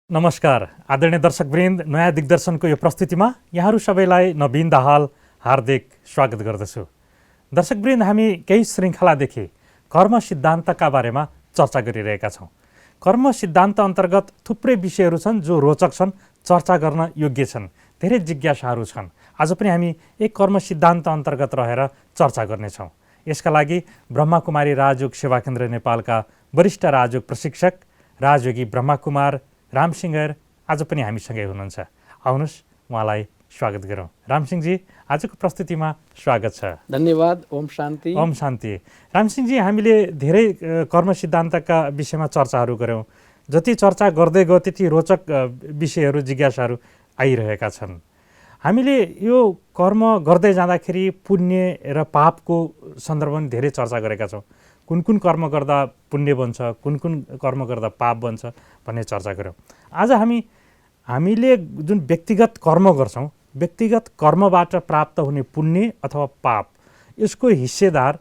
नमस्कार आदरणीय दर्शकवृन्द, नयाँ दिग्दर्शनको यो प्रस्तुतिमा यहाँहरू सबैलाई नवीन दाहाल हार्दिक स्वागत गर्दछु। दर्शकवृन्द, हामी केही श्रृङ्खलादेखि कर्म सिद्धान्तका बारेमा चर्चा गरिरहेका छौँ। कर्म सिद्धान्त अन्तर्गत थुप्रै विषयहरू छन् जो रोचक छन्, चर्चा गर्न योग्य छन्, धेरै जिज्ञासाहरू छन्। आज पनि हामी एक कर्म सिद्धान्त अन्तर्गत रहेर चर्चा गर्नेछौँ। यसका लागि ब्रह्माकुमारी राजयोग सेवा केन्द्र नेपालका वरिष्ठ राजयोग प्रशिक्षक राजयोगी ब्रह्माकुमार रामसिंह आज पनि हामीसँगै हुनुहुन्छ। आउनुहोस् उहाँलाई स्वागत गरौँ। रामसिंहजी, आजको प्रस्तुतिमा स्वागत छ। धन्यवाद। ओम शान्ति। ओम शान्ति। रामसिंहजी, हामीले धेरै कर्म सिद्धान्तका विषयमा चर्चाहरू गऱ्यौँ। जति चर्चा गर्दै गयो त्यति रोचक विषयहरू, जिज्ञासाहरू आइरहेका छन्। हामीले यो कर्म गर्दै जाँदाखेरि पुण्य र पापको सन्दर्भमा धेरै चर्चा गरेका छौँ। कुन कुन कर्म गर्दा पुण्य बन्छ, कुन कुन कर्म गर्दा पाप बन्छ भन्ने चर्चा गऱ्यौँ। आज हामीले जुन व्यक्तिगत कर्म गर्छौँ, व्यक्तिगत कर्मबाट प्राप्त हुने पुण्य अथवा पाप, यसको हिस्सेदार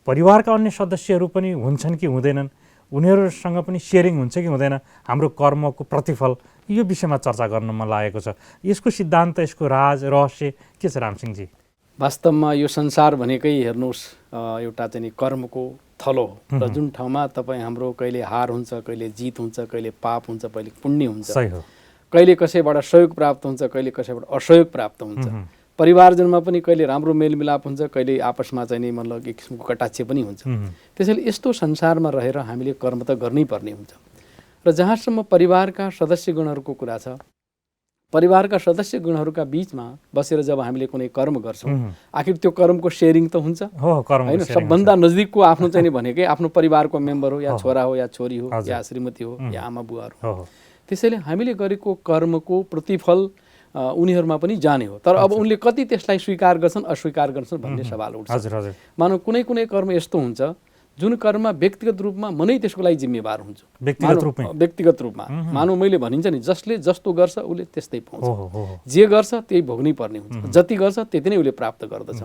परिवारका अन्य सदस्यहरू पनि हुन्छन् कि हुँदैनन्, उनीहरूसँग पनि सेयरिङ हुन्छ कि हुँदैन, हाम्रो कर्मको प्रतिफल, यो विषयमा चर्चा गर्न मन लागेको छ। यसको सिद्धान्त, यसको राज रहस्य के छ रामसिंहजी? वास्तवमा यो संसार भनेकै हेर्नुहोस् एउटा चाहिँ कर्मको थलो हो र जुन ठाउँमा तपाईँ हाम्रो कहिले हार हुन्छ, कहिले जित हुन्छ, कहिले पाप हुन्छ, कहिले पुण्य हुन्छ, सही हो। कहिले कसैबाट सहयोग प्राप्त हुन्छ, कहिले कसैबाट असहयोग प्राप्त हुन्छ। परिवारजनमा पनि कहिले राम्रो मेलमिलाप हुन्छ, कहिले आपसमा चाहिँ मतलब एक किसिमको कटाक्ष पनि हुन्छ। त्यसैले यस्तो संसारमा रहेर हामीले कर्म त गर्नै पर्ने हुन्छ। र जहाँसम्म परिवारका सदस्यगणहरूको कुरा छ, परिवारका सदस्यगणहरूका बीचमा बसेर जब हामीले कुनै कर्म गर्छौँ, आखिर त्यो कर्मको सेयरिङ त हुन्छ होइन। सबभन्दा नजिकको आफ्नो चाहिँ भनेकै आफ्नो परिवारको मेम्बर हो, या छोरा हो, या छोरी हो, या श्रीमती हो, या आमा बुवाहरू हो। त्यसैले हामीले गरेको कर्मको प्रतिफल उनीहरूमा पनि जाने हो। तर अब उनले कति त्यसलाई स्वीकार गर्छन्, अस्वीकार गर्छन् भन्ने सवाल उठ्छ। मानव कुनै कुनै कर्म यस्तो हुन्छ जुन कर्ममा व्यक्तिगत रूपमा म नै त्यसको लागि जिम्मेवार हुन्छु। व्यक्तिगत रूपमा मानव मैले भनिन्छ नि, जसले जस्तो गर्छ उसले त्यस्तै पाउँछ, जे गर्छ त्यही भोग्नै पर्ने हुन्छ, जति गर्छ त्यति नै उसले प्राप्त गर्दछ।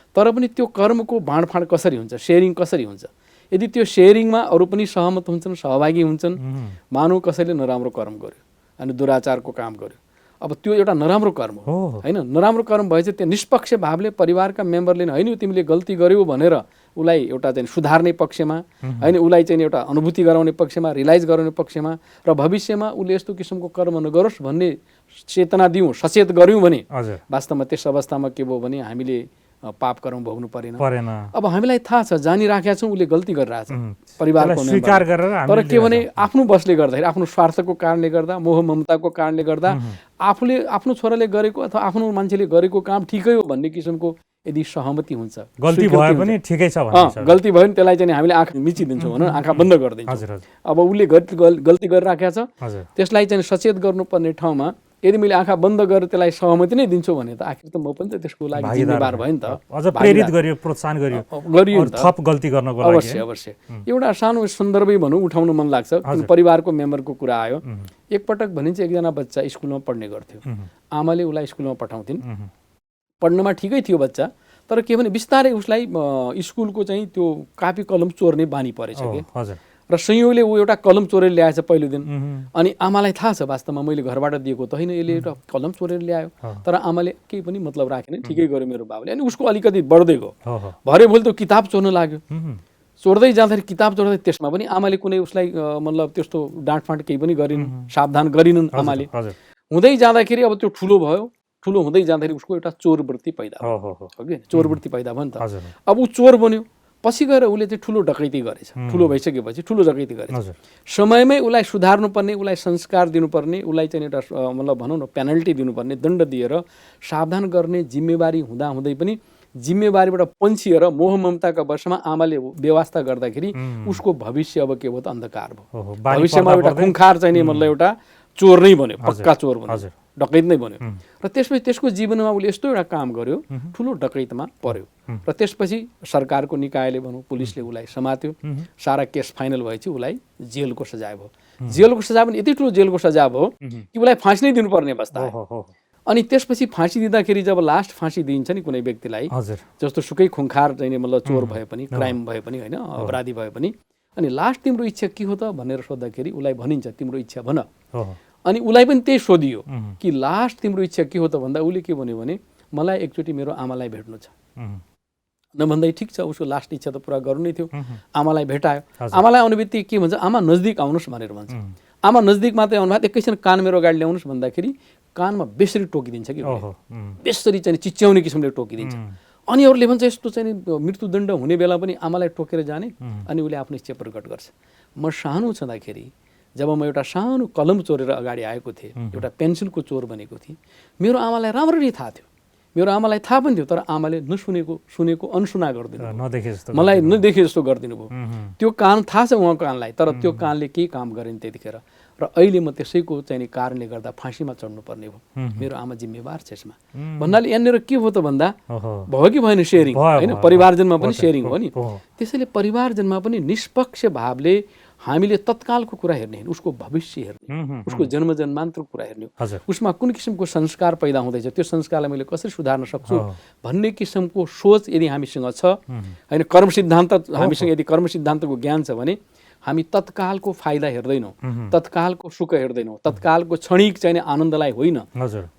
तर पनि त्यो कर्मको बाँडफाँड कसरी हुन्छ, सेयरिङ कसरी हुन्छ? यदि त्यो सेयरिङमा अरू पनि सहमत हुन्छन्, सहभागी हुन्छन्, मानव कसैले नराम्रो कर्म गर्यो अनि दुराचारको काम गर्यो, अब त्यो एउटा नराम्रो कर्म हो होइन। नराम्रो कर्म भएपछि त्यो निष्पक्ष भावले परिवारका मेम्बरले होइन तिमीले गल्ती गर्यौ भनेर उसलाई एउटा चाहिँ सुधार्ने पक्षमा होइन, उसलाई चाहिँ एउटा अनुभूति गराउने पक्षमा, रियलाइज गराउने पक्षमा, र भविष्यमा उसले यस्तो किसिमको कर्म नगरोस् भन्ने चेतना दिउँ, सचेत गऱ्यौँ भने वास्तवमा त्यस अवस्थामा के भयो भने हामीले पाप कर्म भोग्नु परेन। अब हामीलाई थाहा छ, जानिराखेका छौँ उसले गल्ती गरिरहेछ, परिवारको स्वीकार गरेर, तर के भने आफ्नो बसले गर्दाखेरि, आफ्नो स्वार्थको कारणले गर्दा, मोह ममताको कारणले गर्दा आफूले आफ्नो छोराले गरेको अथवा आफ्नो मान्छेले गरेको काम ठिकै हो भन्ने किसिमको यदि सहमति हुन्छ, गल्ती भयो पनि ठिकै छ भन्ने, गल्ती भयो भने त्यसलाई चाहिँ हामीले आँखा मिचिदिन्छौँ भनौँ, आँखा बन्द गरिदिन्छौँ। अब उसले गल्ती गरिराखेको छ, त्यसलाई चाहिँ सचेत गर्नुपर्ने ठाउँमा यदि मैले आँखा बन्द गरेर त्यसलाई सहमति नै दिन्छु भने त आखिर त म पनि त त्यसको लागि जिम्मेवार भयो नि त। अझ प्रेरित गरियो, प्रोत्साहन गरियो थप गल्ती गर्नको लागि। अवश्य एउटा सानो सन्दर्भै भनौँ, उठाउन मन लाग्छ। परिवारको मेम्बरको कुरा आयो। एकपटक भनिन्छ एकजना बच्चा स्कुलमा पढ्ने गर्थ्यो, आमाले उसलाई स्कुलमा पठाउँथिन्, पढ्नमा ठिकै थियो बच्चा, तर के भने बिस्तारै उसलाई स्कुलको चाहिँ त्यो कापी कलम चोर्ने बानी परेछ कि, र संयोगले ऊ एउटा कलम चोरेर ल्याएछ पहिलो दिन। अनि आमालाई थाहा छ वास्तवमा मैले घरबाट दिएको त होइन, यसले एउटा कलम चोरेर ल्यायो, तर आमाले केही पनि मतलब राखेन, ठिकै गर्यो मेरो बाबुले। अनि उसको अलिकति बढ्दै गयो, भरे भोलि त किताब चोर्न लाग्यो। चोर्दै जाँदाखेरि किताब चोर्दै त्यसमा पनि आमाले कुनै उसलाई मतलब त्यस्तो डाँटफाँट केही पनि गरिन्, सावधान गरिनन् आमाले। हुँदै जाँदाखेरि अब त्यो ठुलो भयो, ठुलो हुँदै जाँदाखेरि उसको एउटा चोरवृत्ति पैदा भयो कि, चोरवृत्ति पैदा भयो नि त। अब ऊ चोर बन्यो, पछि गएर उसले चाहिँ ठुलो डकैती गरेछ, ठुलो भइसकेपछि ठुलो डकैती गरेछ। समयमै उसलाई सुधार्नुपर्ने, उसलाई संस्कार दिनुपर्ने, उसलाई चाहिँ एउटा मतलब भनौँ न पेनल्टी दिनुपर्ने, दण्ड दिएर सावधान गर्ने जिम्मेवारी हुँदाहुँदै पनि जिम्मेवारीबाट पन्छिएर मोह ममताका वर्षमा आमाले व्यवस्था गर्दाखेरि उसको भविष्य अब के भयो त अन्धकार भयो। भविष्यमा एउटा खुङ्खार चाहिँ मतलब एउटा चोर नै बन्यो, पक्का चोर बन्यो, डकैत नै बन्यो। र त्यसपछि त्यसको जीवनमा उसले यस्तो एउटा काम गर्यो, ठुलो डकैतमा पर्यो, र त्यसपछि सरकारको निकायले भनौँ पुलिसले उसलाई समात्यो, सारा केस फाइनल भएपछि उसलाई जेलको सजाय भयो। जेलको सजाय पनि यति ठुलो जेलको सजाय भयो कि उसलाई फाँसी नै दिनुपर्ने अवस्था आयो। अनि त्यसपछि फाँसी दिँदाखेरि जब लास्ट फाँसी दिइन्छ नि कुनै व्यक्तिलाई, जस्तो सुकै खुङ्खार चाहिँ मतलब चोर भए पनि, क्राइम भए पनि होइन, अपराधी भए पनि, अनि लास्ट तिम्रो इच्छा के हो त भनेर सोद्धाखेरि उसलाई भनिन्छ तिम्रो इच्छा भन। अनि उसलाई पनि त्यही सोधियो कि लास्ट तिम्रो इच्छा के हो त भन्दा उसले के भन्यो भने मलाई एकचोटि मेरो आमालाई भेट्नु छ। नभन्दै ठिक छ, उसको लास्ट इच्छा त पुरा गर्नु नै थियो। आमालाई भेटायो। आमालाई आउने बित्तिकै के भन्छ, आमा नजिक आउनुहोस् भनेर भन्छ। आमा नजिक मात्रै आउनु भएको एकैछिन कान मेरो अगाडि ल्याउनुहोस् भन्दाखेरि कानमा बेसरी टोकिदिन्छ कि बेसरी चाहिँ चिच्याउने किसिमले टोकिदिन्छ। अनि अरूले भन्छ यस्तो चाहिँ मृत्युदण्ड हुने बेला पनि आमालाई टोकेर जाने। अनि उसले आफ्नो इच्छा प्रकट गर्छ। म सानो छँदाखेरि जब म एउटा सानो कलम चोरेर अगाडि आएको थिएँ, एउटा पेन्सिलको चोर बनेको थिएँ, मेरो आमालाई राम्ररी थाहा थियो। मेरो आमालाई थाहा पनि थियो, तर आमाले सुनेको अनसुना गरिदिनु, मलाई नदेखे जस्तो गरिदिनु भयो। त्यो कान थाहा छ उहाँको कानलाई, तर त्यो कानले केही काम गरेन त्यतिखेर। र अहिले म त्यसैको चाहिँ कारणले गर्दा फाँसीमा चढ्नुपर्ने भयो। मेरो आमा जिम्मेवार छ यसमा भन्नाले यहाँनिर के हो त भन्दा भयो कि भएन सेयरिङ, होइन, परिवारजनमा पनि सेयरिङ हो नि। त्यसैले परिवारजनमा पनि निष्पक्ष भावले हामीले तत्कालको कुरा हेर्ने, उसको भविष्य हेर्ने, उसको जन्मजन्मान्तर कुरा हेर्ने, उसमा कुन किसिमको संस्कार पैदा हुँदैछ, त्यो संस्कारलाई मैले कसरी सुधार्न सक्छु भन्ने किसिमको सोच यदि हामीसँग छ, होइन, कर्म सिद्धान्त हामीसँग यदि कर्म सिद्धान्तको ज्ञान छ भने हामी तत्कालको फाइदा हेर्दैनौँ, तत्कालको सुख हेर्दैनौँ, तत्कालको क्षणिक चाहिने आनन्दलाई होइन।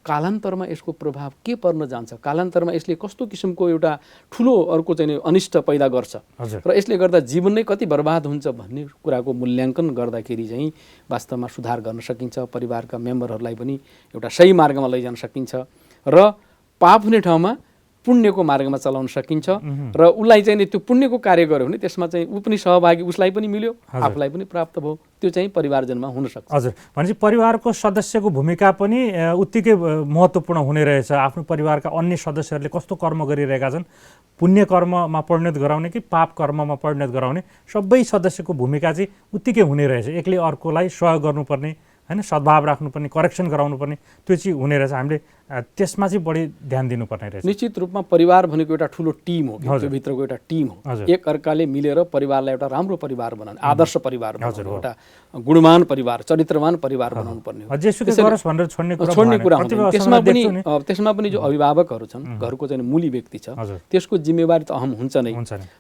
कालान्तरमा यसको प्रभाव के पर्न जान्छ, कालान्तरमा यसले कस्तो किसिमको एउटा ठुलो अर्को चाहिँ अनिष्ट पैदा गर्छ र यसले गर्दा जीवन नै कति बर्बाद हुन्छ भन्ने कुराको मूल्याङ्कन गर्दाखेरि चाहिँ वास्तवमा सुधार गर्न सकिन्छ। परिवारका मेम्बरहरूलाई पनि एउटा सही मार्गमा लैजान सकिन्छ र पाप हुने ठाउँमा पुण्यको मार्गमा चलाउन सकिन्छ र उसलाई चाहिँ त्यो पुण्यको कार्य गर्यो भने त्यसमा चाहिँ ऊ पनि सहभागी, उसलाई पनि मिल्यो, आफूलाई पनि प्राप्त भयो। त्यो चाहिँ परिवारजनमा हुन सक्छ। हजुर, भनेपछि परिवारको सदस्यको भूमिका पनि उत्तिकै महत्त्वपूर्ण हुने रहेछ। आफ्नो परिवारका अन्य सदस्यहरूले कस्तो कर्म गरिरहेका छन्, पुण्य कर्ममा परिणत गराउने कि पाप कर्ममा परिणत गराउने, सबै सदस्यको भूमिका चाहिँ उत्तिकै हुने रहेछ। एकले अर्कोलाई सहयोग गर्नुपर्ने, होइन, सद्भाव राख्नुपर्ने, करेक्सन गराउनुपर्ने, त्यो चाहिँ हुने रहेछ। हामीले त्यसमा चाहिँ बढी ध्यान दिनुपर्ने रहेछ। निश्चित रूपमा परिवार भनेको एउटा ठुलो टिम हो, त्यो भित्रको एउटा टिम हो। एक अर्काले मिलेर परिवारलाई एउटा राम्रो परिवार बनाउने, आदर्श परिवार बनाउने, एउटा गुणवान परिवार, चरित्रवान परिवार बनाउनु पर्ने हो। छोड्ने कुरा हुँदैन। त्यसमा पनि जो अभिभावकहरू छन्, घरको चाहिँ मूली व्यक्ति छ, त्यसको जिम्मेवारी त अहम हुन्छ नै।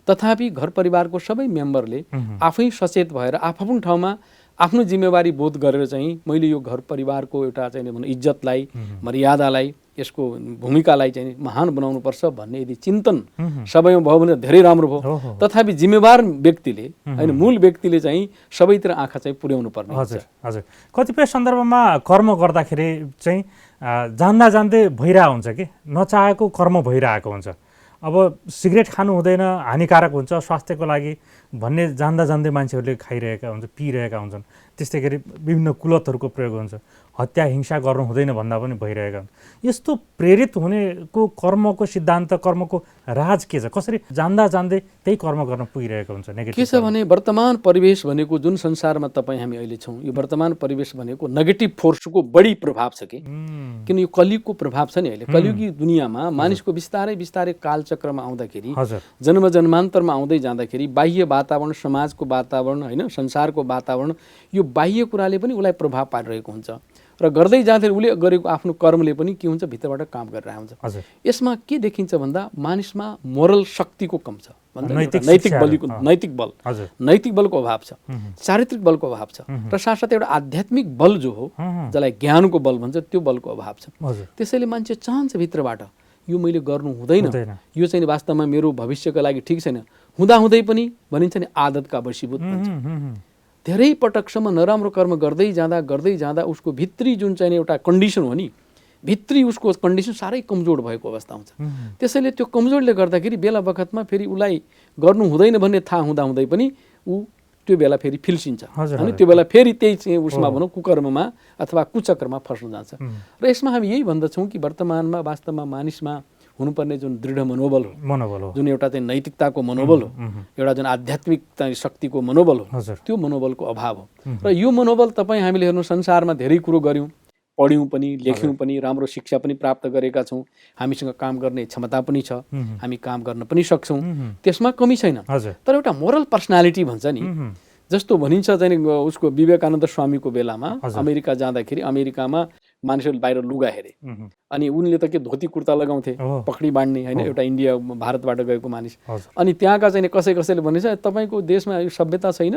तथापि घर परिवारको सबै मेम्बरले आफै सचेत भएर आफ्नो ठाउँमा आफ्नो जिम्मेवारी बोध गरेर चाहिँ मैले यो घर परिवारको एउटा चाहिँ भनौँ इज्जतलाई, मर्यादालाई, यसको भूमिकालाई चाहिँ महान बनाउनुपर्छ भन्ने यदि चिन्तन सबैमा भयो भने धेरै राम्रो भयो। तथापि जिम्मेवार व्यक्तिले, होइन, मूल व्यक्तिले चाहिँ सबैतिर आँखा चाहिँ पुर्याउनु पर्ने। हजुर हजुर, कतिपय सन्दर्भमा कर्म गर्दाखेरि चाहिँ जान्दा जान्दै भइरहेको हुन्छ कि नचाहेको कर्म भइरहेको हुन्छ। अब सिगरेट खानु हुँदैन, हानिकारक हुन्छ स्वास्थ्यको लागि भन्ने जान्दा जान्दै मान्छेहरूले खाइरहेका हुन्छ, पिइरहेका हुन्छन्। त्यस्तै गरी विभिन्न कुलतहरूको प्रयोग हुन्छ, हत्या हिंसा गर्नु हुँदैन भन्दा पनि भइरहेका हुन्छ। यस्तो प्रेरित हुनेको कर्मको सिद्धान्त, कर्मको राज के छ? कसरी जान्दा जान्दै त्यही कर्म गर्न पुगिरहेको हुन्छ? के छ भने वर्तमान परिवेश भनेको जुन संसारमा तपाईँ हामी अहिले छौँ, यो वर्तमान परिवेश भनेको नेगेटिभ फोर्सको बढी प्रभाव छ कि किन यो कलियुगको प्रभाव छ नि। अहिले कलियुगी दुनियाँमा मानिसको बिस्तारै बिस्तारै कालचक्रमा आउँदाखेरि, जन्म जन्मान्तरमा आउँदै जाँदाखेरि बाह्य वातावरण, समाजको वातावरण, होइन, संसारको वातावरण, यो बाह्य कुराले पनि उसलाई प्रभाव पारिरहेको हुन्छ र गर्दै जाँदाखेरि उसले गरेको आफ्नो कर्मले पनि के हुन्छ, भित्रबाट काम गरिरहेको हुन्छ। यसमा के देखिन्छ भन्दा मानिसमा मोरल शक्तिको कम छ, नैतिक बलको अभाव छ, चारित्रिक बलको अभाव छ र साथसाथै एउटा आध्यात्मिक बल जो हो, जसलाई ज्ञानको बल भन्छ, त्यो बलको अभाव छ। त्यसैले मान्छे चाहन्छ भित्रबाट यो मैले गर्नु हुँदैन, यो चाहिँ वास्तवमा मेरो भविष्यका लागि ठिक छैन, हुँदाहुँदै पनि भनिन्छ नि आदतका वशीभूत भन्छ। धेरै पटकसम्म नराम्रो कर्म गर्दै जाँदा उसको भित्री जुन चाहिँ एउटा कन्डिसन हो नि, भित्री उसको कन्डिसन साह्रै कमजोर भएको अवस्था हुन्छ। त्यसैले त्यो कमजोरले गर्दाखेरि बेला बखतमा फेरि उसलाई गर्नु हुँदैन भन्ने थाहा हुँदाहुँदै पनि ऊ त्यो बेला फेरि फिल्सिन्छ अनि त्यो बेला फेरि त्यही चाहिँ उसमा भनौँ कुकर्ममा अथवा कुचक्रमा फस्न जान्छ। र यसमा हामी यही भन्दछौँ कि वर्तमानमा वास्तवमा मानिसमा हुनुपर्ने जुन दृढ मनोबल हो, जुन एउटा चाहिँ नैतिकताको मनोबल हो, एउटा जुन आध्यात्मिक शक्तिको मनोबल हो, त्यो मनोबलको अभाव हो। र यो मनोबल तपाईँ हामीले हेर्नु संसारमा धेरै कुरो गऱ्यौँ, पढ्यौँ पनि, लेख्यौँ पनि, राम्रो शिक्षा पनि प्राप्त गरेका छौँ, हामीसँग काम गर्ने क्षमता पनि छ, हामी काम गर्न पनि सक्छौँ, त्यसमा कमी छैन। तर एउटा मोरल पर्सनालिटी भन्छ नि, जस्तो भनिन्छ चाहिँ उसको विवेकानन्द स्वामीको बेलामा अमेरिका जाँदाखेरि अमेरिकामा मानिसहरूले बाहिर लुगा हेरे अनि उनले त के धोती कुर्ता लगाउँथे पक्डी बाँड्ने होइन एउटा इन्डिया भारतबाट गएको मानिस अनि त्यहाँका चाहिँ कसैले भनिन्छ तपाईँको देशमा यो सभ्यता छैन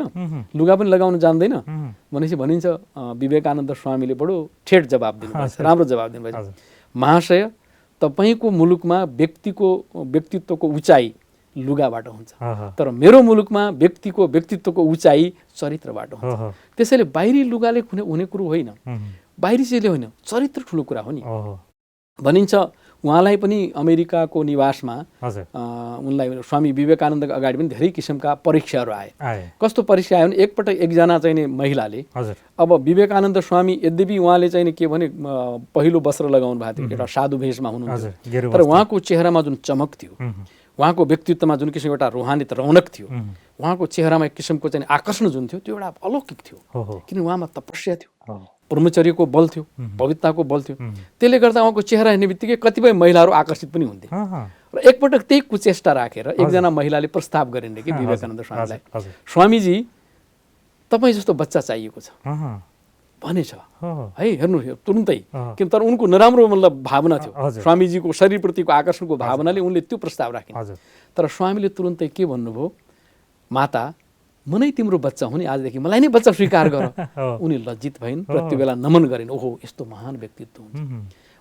लुगा पनि लगाउन जान्दैन भनेपछि भनिन्छ विवेकानन्द स्वामीले बडो ठेट जवाब दिनुभएछ राम्रो जवाब दिनुभएछ महाशय तपाईँको मुलुकमा व्यक्तित्वको उचाइ लुगाबाट हुन्छ तर मेरो मुलुकमा व्यक्तित्वको उचाइ चरित्रबाट हुन्छ त्यसैले बाहिरी लुगाले हुने कुरो होइन बाहिरी चिजले होइन चरित्र ठुलो कुरा हो नि भनिन्छ उहाँलाई पनि अमेरिकाको निवासमा उनलाई स्वामी विवेकानन्दको अगाडि पनि धेरै किसिमका परीक्षाहरू आए कस्तो परीक्षा आयो भने एकपटक एकजना चाहिँ महिलाले अब विवेकानन्द स्वामी यद्यपि उहाँले चाहिँ के भने पहिलो वस्त्र लगाउनु भएको थियो एउटा साधु भेषमा हुनुहुन्थ्यो तर उहाँको चेहरामा जुन चमक थियो उहाँको व्यक्तित्वमा जुन किसिमको एउटा रुहानियत रौनक थियो उहाँको चेहरामा एक किसिमको चाहिँ आकर्षण जुन थियो त्यो एउटा अलौकिक थियो किन उहाँमा तपस्या थियो ब्रह्मचर्यको बल थियो पवित्रताको बल थियो त्यसले गर्दा उहाँको चेहरा हेर्ने बित्तिकै कतिपय महिलाहरू आकर्षित पनि हुन्थे र एकपटक त्यही कुचेष्टा राखेर एकजना महिलाले प्रस्ताव गरिन् कि विवेकानन्द स्वामीलाई स्वामीजी तपाईँ जस्तो बच्चा चाहिएको छ भनेछ है हेर्नु तुरुन्तै किन तर उनको नराम्रो मतलब भावना थियो स्वामीजीको शरीरप्रतिको आकर्षणको भावनाले उनले त्यो प्रस्ताव राखिन् तर स्वामीले तुरुन्तै के भन्नुभयो माता म नै तिम्रो बच्चा हुँ नि आजदेखि मलाई नै बच्चा स्वीकार गर उनी लज्जित भइन् र त्यो बेला नमन गरिन् ओहो यस्तो महान व्यक्तित्व हुन्छ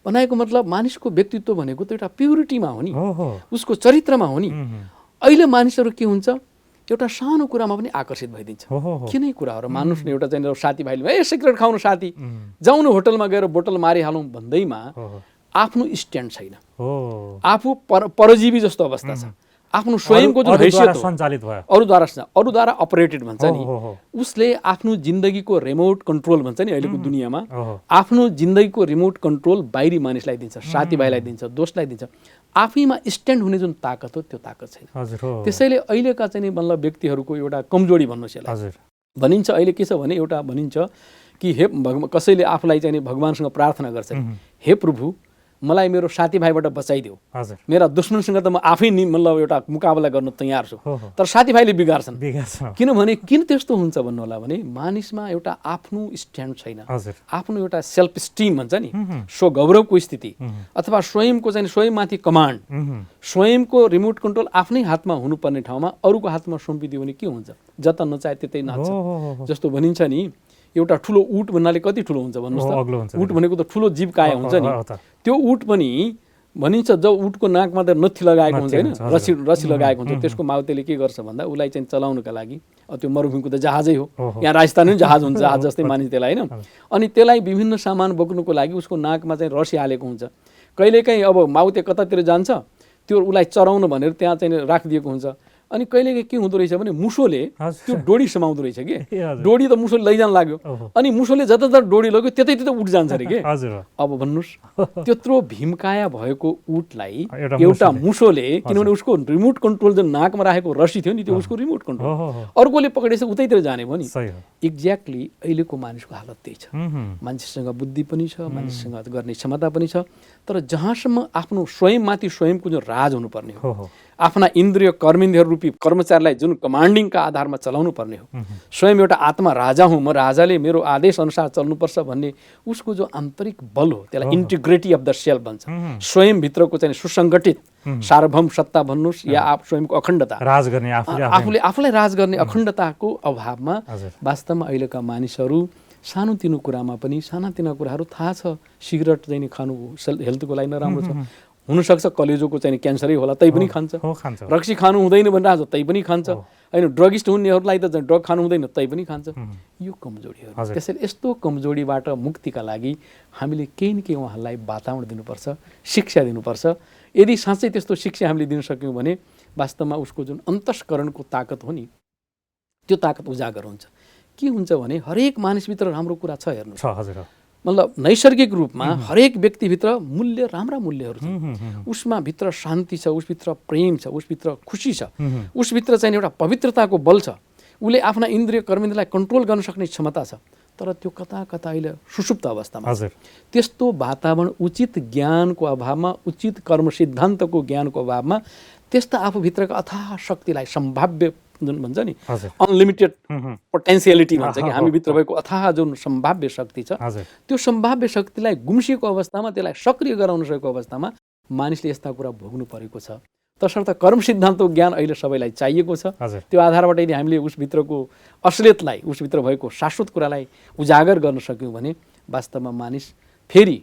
भनेको मतलब मानिसको व्यक्तित्व भनेको त एउटा प्युरिटीमा हो नि उसको चरित्रमा हो नि अहिले मानिसहरू के हुन्छ एउटा सानो कुरामा पनि आकर्षित भइदिन्छ किनै कुराहरू मानुसले एउटा चाहिँ साथीभाइले सिगरेट खाउनु साथी जाउनु होटलमा गएर बोतल मारिहालौँ भन्दैमा आफ्नो स्ट्यान्ड छैन आफू परजीवी जस्तो अवस्था छ आफ्नो स्वयंको जुन हैसियत सञ्चालित भयो अरूद्वारा अपरेटेड भन्छ नि उसले आफ्नो जिन्दगीको रिमोट कन्ट्रोल भन्छ नि अहिलेको दुनियाँमा आफ्नो जिन्दगीको रिमोट कन्ट्रोल बाहिरी मानिसलाई दिन्छ साथीभाइलाई दिन्छ दोस्तलाई दिन्छ आफैमा स्ट्यान्ड हुने जुन ताकत हो त्यो ताकत छैन त्यसैले अहिलेका चाहिँ मतलब व्यक्तिहरूको एउटा कमजोरी भन्नुहोस् यसलाई भनिन्छ अहिले के छ भने एउटा भनिन्छ कि हे कसैले आफूलाई चाहिँ भगवानसँग प्रार्थना गर्छ हे प्रभु मलाई मेरो साथीभाइबाट बचाइदेऊ मेरा दुश्मनसँग त म आफै नि मतलब एउटा मुकाबला गर्न तयार छु तर साथीभाइले बिगार्छन् किनभने किन त्यस्तो हुन्छ भन्नु होला भने मानिसमा एउटा आफ्नो स्ट्यान्ड छैन आफ्नो एउटा सेल्फ स्टिम भन्छ नि स्व गौरवको स्थिति अथवा स्वयंको चाहिँ स्वयंमाथि कमान्ड स्वयंको रिमोट कन्ट्रोल आफ्नै हातमा हुनुपर्ने ठाउँमा अरूको हातमा सुम्पिदियो भने के हुन्छ जता नचाहे त्यतै नाच्छ जस्तो भनिन्छ नि एउटा ठुलो उट भन्नाले कति ठुलो हुन्छ भन्नुहोस् त उट भनेको त ठुलो जीवकाय हुन्छ नि त्यो उट पनि भनिन्छ जब उटको नाकमा त नथी लगाएको हुन्छ हैन रसी लगाएको हुन्छ त्यसको माउतेले के गर्छ भन्दा उसलाई चाहिँ चलाउनका लागि त्यो मरुभूमिको त जहाजै हो यहाँ राजस्थानमा जहाज हुन्छ जहाज जस्तै मानिन्छ त्यसलाई हैन अनि त्यसलाई विभिन्न सामान बोक्नुको लागि उसको नाकमा चाहिँ रसी हालेको हुन्छ कहिलेकाहीँ अब माउते कतातिर जान्छ त्यो उसलाई चराउन भनेर त्यहाँ चाहिँ राखिदिएको हुन्छ अनि कहिलेकाहीँ के हुँदो रहेछ भने मुसोले त्यो डोरी समाउँदो रहेछ कि डोरी त मुसोले लैजान लाग्यो अनि मुसोले जता डोरी लग्यो त्यतै उठ जान्छ अरे के अब भन्नुहोस् त्यत्रो भीमकाया भएको उटलाई एउटा मुसोले किनभने उसको रिमोट कन्ट्रोल जुन नाकमा राखेको रसी थियो नि त्यो उसको रिमोट कन्ट्रोल अर्कोले पक्रेछ उतैतिर जाने भयो नि एक्ज्याक्टली अहिलेको मानिसको हालत त्यही छ मान्छेसँग बुद्धि पनि छ मानिससँग गर्ने क्षमता पनि छ तर जहाँसम्म आफ्नो स्वयंमाथि स्वयंको जो राज हुनुपर्ने हो आफ्ना इन्द्रिय कर्मेन्द्रियहरू रूपी कर्मचारीलाई जुन कमान्डिङका आधारमा चलाउनु पर्ने हो स्वयं एउटा आत्मा राजा हुँ म राजाले मेरो आदेश अनुसार चल्नुपर्छ भन्ने उसको जो आन्तरिक बल हो त्यसलाई इन्टिग्रिटी अफ द सेल्फ भन्छ स्वयंभित्रको चाहिँ सुसङ्गठित सार्वभौम सत्ता भन्नुहोस् या स्वयंको अखण्डता राज गर्ने आफूलाई राज गर्ने अखण्डताको अभावमा वास्तवमा अहिलेका मानिसहरू सानोतिनो कुरामा पनि सानातिना कुराहरू थाहा छ सिगरेट चाहिँ खानु हेल्थको लागि नराम्रो छ हुनसक्छ कलेजोको चाहिँ क्यान्सरै होला तै पनि खान्छ रक्सी खानु हुँदैन भनिरहेको छ तै पनि खान्छ होइन ड्रगिस्ट हुनेहरूलाई त ड्रग खानु हुँदैन तै पनि खान्छ यो कमजोरीहरू त्यसैले यस्तो कमजोरीबाट मुक्तिका लागि हामीले केही न केही उहाँहरूलाई वातावरण दिनुपर्छ शिक्षा दिनुपर्छ यदि साँच्चै त्यस्तो शिक्षा हामीले दिन सक्यौँ भने वास्तवमा उसको जुन अन्तस्करणको ताकत हो नि त्यो ताकत उजागर हुन्छ के हुन्छ भने हरेक मानिसभित्र राम्रो कुरा छ हेर्नु मतलब नैसर्गिक रूपमा हरेक व्यक्तिभित्र मूल्य राम्रा मूल्यहरू छन् उसमा भित्र शान्ति छ उसभित्र प्रेम छ उसभित्र खुसी छ उसभित्र चाहिँ एउटा पवित्रताको बल छ उसले आफ्ना इन्द्रिय कर्मेन्द्रियलाई कन्ट्रोल गर्न सक्ने क्षमता छ तर त्यो कता कता अहिले सुषुप्त अवस्थामा त्यस्तो वातावरण उचित ज्ञानको अभावमा उचित कर्म सिद्धान्तको ज्ञानको अभावमा त्यस्ता आफूभित्रका अथाह शक्तिलाई सम्भाव्य जुन भन्छ नि हजुर अनलिमिटेड पोटेन्सियलिटी भन्छ कि अहँ, हामीभित्र भएको अथाह जुन सम्भाव्य शक्ति छ हजुर त्यो सम्भाव्य शक्तिलाई गुम्सिएको अवस्थामा त्यसलाई सक्रिय गराउन सकेको अवस्थामा मानिसले यस्ता कुरा भोग्नु परेको छ। तसर्थ कर्म सिद्धान्तको ज्ञान अहिले सबैलाई चाहिएको छ। हजुर त्यो आधारबाट यदि हामीले उसभित्रको असलियतलाई उसभित्र भएको शाश्वत कुरालाई उजागर गर्न सक्यौँ भने वास्तवमा मानिस फेरि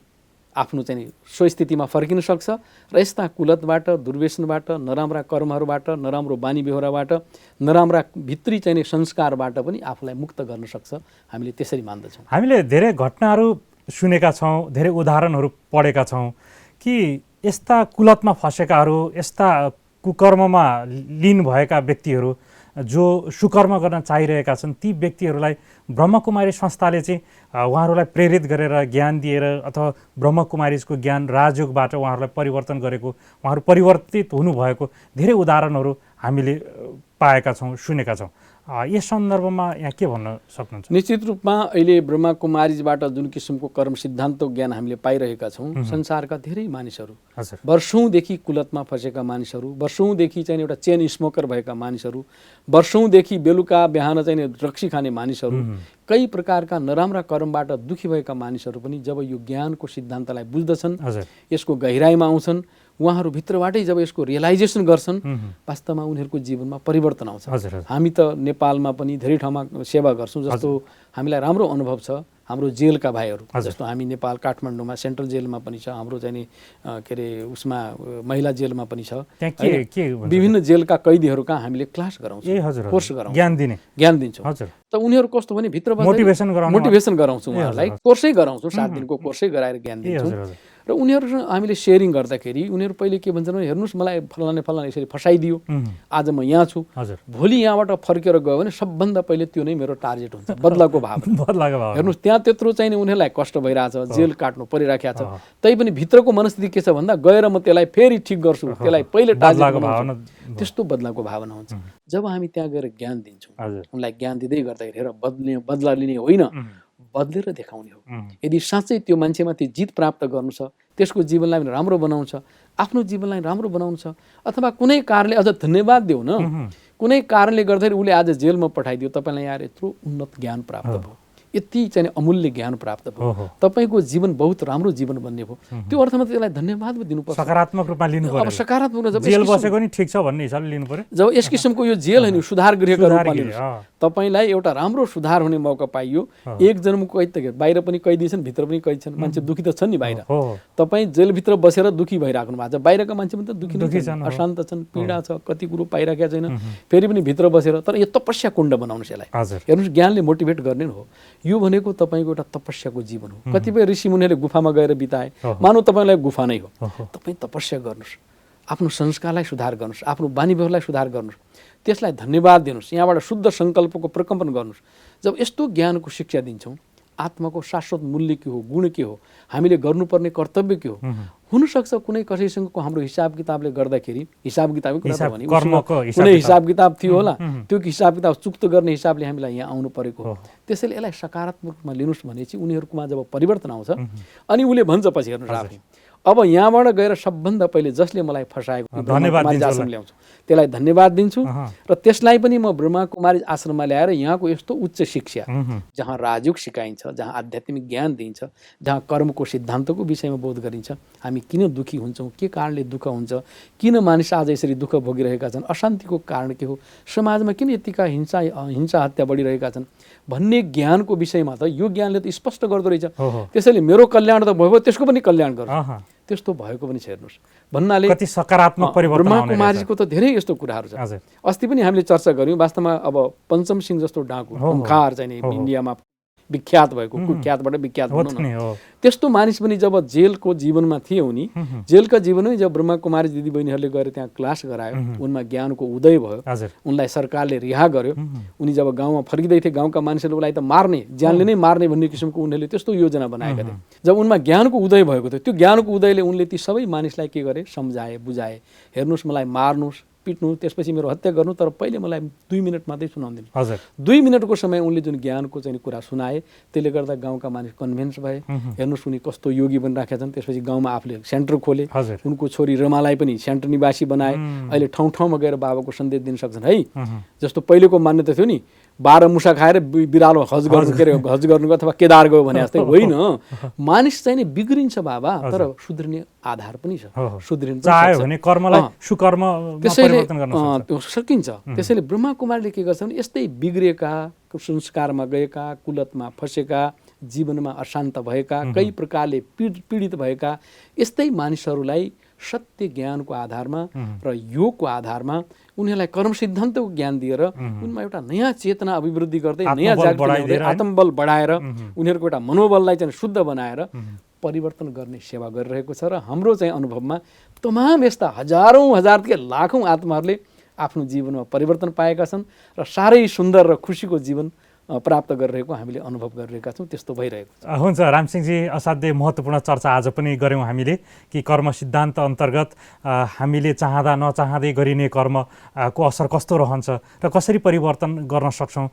आफ्नो चाहिँ स्वस्थितिमा फर्किन सक्छ र यस्ता कुलतबाट, दुर्व्यसनबाट, नराम्रा कर्महरूबाट, नराम्रो बानी बेहोराबाट, नराम्रा भित्री चाहिँ संस्कारबाट पनि आफूलाई मुक्त गर्न सक्छ। हामीले त्यसरी मान्दछौँ। हामीले धेरै घटनाहरू सुनेका छौँ, धेरै उदाहरणहरू पढेका छौँ कि यस्ता कुलतमा फँसेकाहरू, यस्ता कुकर्ममा लीन भएका व्यक्तिहरू जो सुकर्म गर्न चाहिरहेका छन् ती व्यक्तिहरूलाई ब्रह्मकुमारी संस्थाले चाहिँ उहाँहरूलाई प्रेरित गरेर ज्ञान दिएर अथवा ब्रह्मकुमारीजको ज्ञान राजयोगबाट उहाँहरूलाई परिवर्तन गरेको, उहाँहरू परिवर्तित हुनुभएको धेरै उदाहरणहरू हामीले पाएका छौँ, सुनेका छौँ। यस सन्दर्भमा यहाँ के भन्न सक्नुहुन्छ? निश्चित रूपमा अहिले ब्रह्मकुमारीजबाट जुन किसिमको कर्म सिद्धान्तको ज्ञान हामीले पाइरहेका छौँ, संसारका धेरै मानिसहरू, वर्षौँदेखि कुलतमा फँसेका मानिसहरू, वर्षौँदेखि चाहिँ एउटा चेन स्मोकर भएका मानिसहरू, वर्षौँदेखि बेलुका बिहान चाहिँ रक्सी खाने मानिसहरू, कई प्रकारका नराम्रा कर्मबाट दुखी भएका मानिसहरू पनि जब यो ज्ञानको सिद्धान्तलाई बुझ्दछन्, यसको गहिराइमा आउँछन्, उहाँहरू भित्रबाटै जब यसको रियलाइजेसन गर्छन्, वास्तवमा उनीहरूको जीवनमा परिवर्तन आउँछ। हामी त नेपालमा पनि धेरै ठाउँमा सेवा गर्छौँ, जस्तो हामीलाई राम्रो अनुभव छ। हाम्रो जेलका भाइहरू, जस्तो हामी नेपाल काठमाडौँमा सेन्ट्रल जेलमा पनि छ, हाम्रो चाहिँ के अरे उसमा महिला जेलमा पनि छ, विभिन्न जेलका कैदीहरू कहाँ हामीले क्लास गराउँछौँ, कोर्स गराउँछौँ, ज्ञान दिन्छौँ। त उनीहरू कस्तो भने भित्र मोटिभेसन गराउँछौँ, उहाँहरूलाई कोर्सै गराउँछौँ, 7 दिनको कोर्सै गराएर ज्ञान दिन्छौँ। र उनीहरूसँग हामीले सेयरिङ गर्दाखेरि उनीहरू पहिले के भन्छन् भने हेर्नुहोस् मलाई फलाने यसरी फसाइदियो, आज म यहाँ छु, भोलि यहाँबाट फर्केर गयो भने सबभन्दा पहिले त्यो नै मेरो टार्गेट हुन्छ, बदलाको भाव। हेर्नुहोस् त्यहाँ त्यत्रो चाहिँ उनीहरूलाई कष्ट भइरहेछ, जेल काट्नु परिराखेको छ, तैपनि भित्रको मनस्थिति के छ भन्दा गएर म त्यसलाई फेरि ठिक गर्छु, त्यसलाई पहिले टार्गेट बनाउँछु, त्यस्तो बदलाको भावना हुन्छ। जब हामी त्यहाँ गएर ज्ञान दिन्छौँ, उनलाई ज्ञान दिँदै गर्दाखेरि हेर बदला लिने होइन, बदलेर देखाउने हो। यदि साँच्चै त्यो मान्छेमाथि जित प्राप्त गर्नु छ, त्यसको जीवनलाई राम्रो बनाउनु छ, आफ्नो जीवनलाई राम्रो बनाउनु छ, अथवा कुनै कारणले अझ धन्यवाद देऊ न, कुनै कारणले गर्दाखेरि उसले आज जेलमा पठाइदियो, तपाईँलाई यार यत्रो उन्नत ज्ञान प्राप्त भयो, यति चाहिँ अमूल्य ज्ञान प्राप्त भयो, तपाईँको जीवन बहुत राम्रो जीवन बन्ने भयो, त्यो अर्थमा त्यसलाई धन्यवाद दिनुपर्छ, सकारात्मक रूपमा लिनु पर्यो। अब सकारात्मक रूपमा जेल बसेको नि ठिक छ भन्ने हिसाबले लिनु पर्यो। जब यस किसिमको यो जेल हैन सुधार गृहका रूपमा लिनुहोस्, तपाईलाई एउटा राम्रो सुधार हुने मौका पाइयो। एक जन्मको कैद त बाहिर पनि कैदी छन्, भित्र पनि कैदी छन्, मान्छे दुखी त छन् नि बाहिर। तपाई जेलभित्र बसेर दुखी भइराख्नु भएको छ, बाहिरका मान्छे पनि त दुखी नै छन्, अशान्त छन्, पीडा छ, कति कुरो पाइराखेका छैन, फेरि पनि भित्र बसेर। तर यो तपस्या कुण्ड बनाउनुहोस् यसलाई। हेर्नुहोस् ज्ञानले मोटिभेट गर्ने हो। यो भनेको तपाईँको एउटा तपस्याको जीवन हो। कतिपय ऋषि मुनिहरूले गुफामा गएर बिताए, मानौ तपाईँलाई गुफा नै हो। तपाईँ तपस्या गर्नुहोस्, आफ्नो संस्कारलाई सुधार गर्नुहोस्, आफ्नो बानी व्यवहारलाई सुधार गर्नुहोस्, त्यसलाई धन्यवाद दिनुहोस्, यहाँबाट शुद्ध सङ्कल्पको प्रकम्पन गर्नुहोस्। जब यस्तो ज्ञानको शिक्षा दिन्छौँ, आत्माको शाश्वत मूल्य के हो, गुण के हो, हामीले गर्नुपर्ने कर्तव्य के हो, हुनसक्छ कुनै कसैसँगको हाम्रो हिसाब किताबले गर्दाखेरि, हिसाब किताबकै कुरा भने कुनै हिसाब किताब थियो होला, त्यो हिसाब किताब चुक्त गर्ने हिसाबले हामीलाई यहाँ आउनु परेको हो। त्यसैले यसलाई सकारात्मक रूपमा लिनुहोस् भनेपछि उनीहरूकोमा जब परिवर्तन आउँछ, अनि उसले भन्छ पछि हेर्नुहोस् आफै, अब यहाँबाट गएर सबभन्दा पहिले जसले मलाई फसाएको ब्रह्मकुमारी आश्रम ल्याउँछु, त्यसलाई धन्यवाद दिन्छु। र त्यसलाई पनि म ब्रह्मकुमारी आश्रममा ल्याएर यहाँको यस्तो उच्च शिक्षा, जहाँ राजयोग सिकाइन्छ, जहाँ आध्यात्मिक ज्ञान दिइन्छ, जहाँ कर्मको सिद्धान्तको विषयमा बोध गरिन्छ, हामी किन दुखी हुन्छौँ, के कारणले दुःख हुन्छ, किन मानिस आज यसरी दुःख भोगिरहेका छन्, अशान्तिको कारण के हो, समाजमा किन यतिका हिंसा हत्या बढिरहेका छन् भन्ने ज्ञानको विषयमा त यो ज्ञानले त स्पष्ट गर्दो रहेछ। त्यसैले मेरो कल्याण त भयो, त्यसको पनि कल्याण गर्छ। त्यस्तो भएको पनि छ। हेर्नुहोस् भन्नाले कति सकारात्मक परिवर्तन आउने ब्रह्मकुमारीको त धेरै यस्तो कुराहरू छ। अस्ति पनि हामीले चर्चा गर्यौँ। वास्तवमा अब पञ्चम सिंह जस्तो डाकु ओंकार चाहिँ इन्डियामा विख्यात भएको, कुख्यातबाट विख्यात भनौँ न, त्यस्तो मानिस पनि जब जेलको जीवनमा थिए, उनी जेलका जीवनमै जब ब्रह्मकुमारी दिदीबहिनीहरूले गएर त्यहाँ क्लास गरायो, उनमा ज्ञानको उदय भयो, उनलाई सरकारले रिहा गर्यो। उनी जब गाउँमा फर्किँदै थिए, गाउँका मानिसहरूले उसलाई त मार्ने, ज्यानले नै मार्ने भन्ने किसिमको उनीहरूले त्यस्तो योजना बनाएका थिए। जब उनमा ज्ञानको उदय भएको थियो, त्यो ज्ञानको उदयले उनले ती सबै मानिसलाई के गरे, सम्झाए, बुझाए, हेर्नुहोस् मलाई मार्नुहोस्, पिट्नु, त्यसपछि मेरो हत्या गर्नु, तर पहिले मलाई 2 मिनट मात्रै सुनाउदिनु। हजुर 2 मिनटको समय उनले जुन ज्ञानको चाहिँ कुरा सुनाए, त्यसले गर्दा गाउँका मानिस कन्भिन्स भए। हेर्नुहोस् उनी कस्तो योगी बनिराखेका छन्। त्यसपछि गाउँमा आफूले सेन्टर खोले, हजुर उनको छोरी रमालाई पनि सेन्टर निवासी बनाए। अहिले ठाउँ ठाउँमा गएर बाबाको सन्देश दिन सक्छन् है। जस्तो पहिलेको मान्यता थियो नि, 12 मुसा खाएर बिरालो हज गर्नु, के अरे हज गर्नु अथवा केदार गयो भने जस्तै होइन। मानिस चाहिँ नि बिग्रिन्छ बाबा, तर सुध्रिने आधार पनि छ, सुध्रिनु चाह्यो भने कर्मलाई सुकर्ममा परिवर्तन गर्न सकिन्छ। त्यसैले ब्रह्मा कुमारले के गर्छन्, यस्तै बिग्रिएका, संस्कारमा गएका, कुलतमा फसेका, जीवनमा अशान्त भएका, कई प्रकारले पीडित भएका यस्तै मानिसहरूलाई सत्य ज्ञानको आधारमा र योगको आधारमा उनीहरूलाई कर्म सिद्धान्तको ज्ञान दिएर उनमा एउटा नयाँ चेतना अभिवृद्धि गर्दै, नयाँ जागृति, आत्मबल बढाएर, उनीहरूको एउटा मनोबललाई चाहिँ शुद्ध बनाएर परिवर्तन गर्ने सेवा गरिरहेको छ। र हाम्रो चाहिँ अनुभवमा तमाम यस्ता हजारौँ हजार के लाखौँ आत्माहरूले आफ्नो जीवनमा परिवर्तन पाएका छन् र साह्रै सुन्दर र खुसीको जीवन प्राप्त गरिरहेको हामीले अनुभव गरिरहेका छौँ। त्यस्तो भइरहेको छ। हुन्छ रामसिंहजी, असाध्यै महत्त्वपूर्ण चर्चा आज पनि गऱ्यौँ हामीले कि कर्म सिद्धान्त अन्तर्गत हामीले चाहँदा नचाहँदै गरिने कर्मको असर कस्तो रहन्छ र कसरी परिवर्तन गर्न सक्छौँ,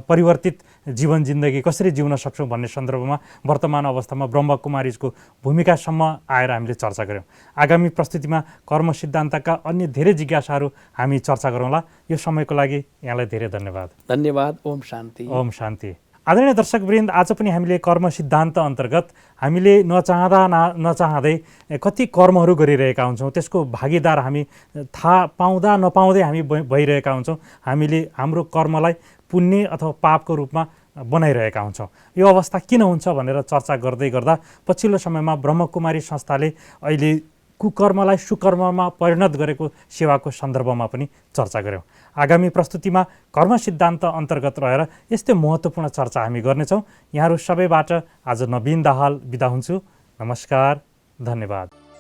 परिवर्तित जीवन जिन्दगी कसरी जिउन सक्छौँ भन्ने सन्दर्भमा वर्तमान अवस्थामा ब्रह्मकुमारीजको भूमिकासम्म आएर हामीले चर्चा गऱ्यौँ। आगामी प्रस्तुतिमा कर्म सिद्धान्तका अन्य धेरै जिज्ञासाहरू हामी चर्चा गरौँला। यो समयको लागि यहाँलाई धेरै धन्यवाद। धन्यवाद। ओम शान्ति। ओम शान्ति। आदरणीय दर्शकवृन्द, आज पनि हामीले कर्म सिद्धान्त अन्तर्गत हामीले नचाहँदा नचाहँदै कति कर्महरू गरिरहेका हुन्छौँ, त्यसको भागीदार हामी थाहा पाउँदा नपाउँदै हामी भइरहेका हुन्छौँ। हामीले हाम्रो कर्मलाई पुण्य अथवा पापको रूपमा बनाइरहेका हुन्छौँ। यो अवस्था किन हुन्छ भनेर चर्चा गर्दै गर्दा पछिल्लो समयमा ब्रह्मकुमारी संस्थाले अहिले कुकर्मलाई सुकर्ममा परिणत गरेको सेवाको सन्दर्भमा पनि चर्चा गऱ्यौँ। आगामी प्रस्तुतिमा कर्म सिद्धान्त अन्तर्गत रहेर यस्तै महत्त्वपूर्ण चर्चा हामी गर्नेछौँ। यहाँहरू सबैबाट आज नवीन दाहाल बिदा हुन्छु। नमस्कार, धन्यवाद।